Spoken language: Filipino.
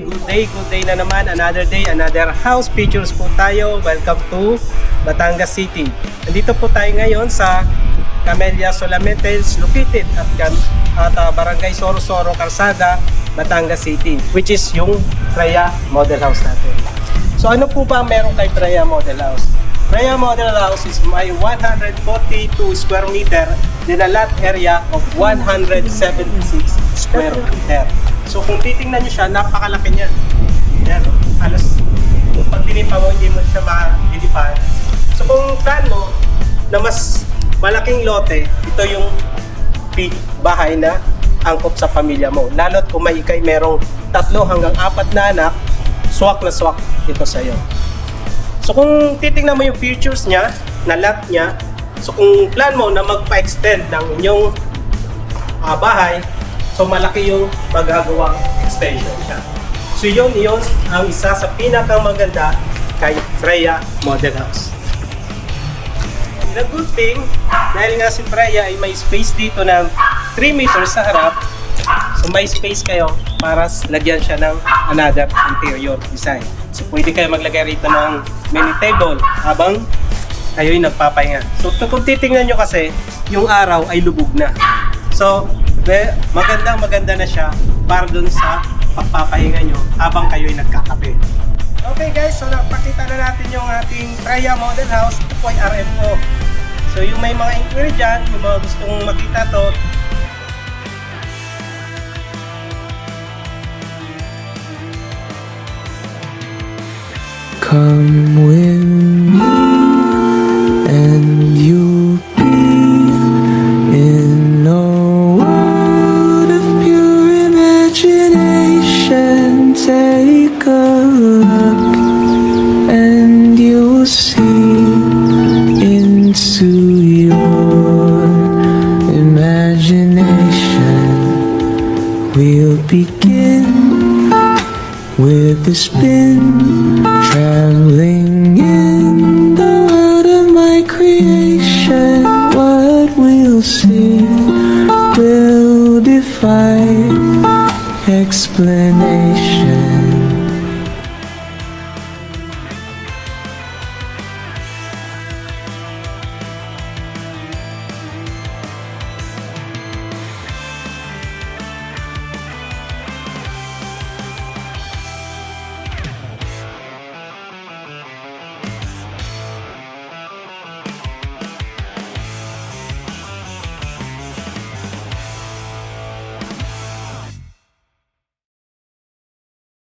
Good day na naman. Another day, another house pictures po tayo. Welcome to Batangas City. Nandito po tayo ngayon sa Camellia Solamente located at Barangay Soro-Soro, Calzada, Batangas City, which is yung Freya Model House natin. So ano po ba meron kay Freya Model House? Freya Model House is may 142 square meter din a lot area of 176 square meter. So kung titingnan nyo siya, napakalaki niyan. Yan, halos pag dinipa mo, hindi mo siya madilipan. So kung plan mo na mas malaking lote, ito yung bahay na angkop sa pamilya mo. Lalo't kung may ikay merong 3 hanggang 4 na anak, swak na swak ito sa'yo. So kung titingnan mo yung features niya, na lot niya, so kung plan mo na magpa-extend ng inyong bahay, so malaki yung magagawang extension siya. So yun ang isa sa pinakamaganda kay Freya Model House. The good thing, dahil nga si Freya ay may space dito ng 3 meters sa harap, so may space kayo para lagyan siya ng another interior design. So pwede kayo maglagay rito ng mini table habang kayo'y nagpapahinga. So kung titingnan nyo kasi, yung araw ay lubog na. So maganda na siya para dun sa pagpapahinga nyo habang kayo'y nagkakape. Okay guys, so napakita na natin yung ating Freya Model House. Ito po ay RFO. So yung may mga inquiry dyan, yung mga gustong makita to, come with me and you'll be in a world of pure imagination. Take a look and you'll see into your imagination. We'll begin with a spin, traveling in the world of my creation. What we'll see will defy explanation.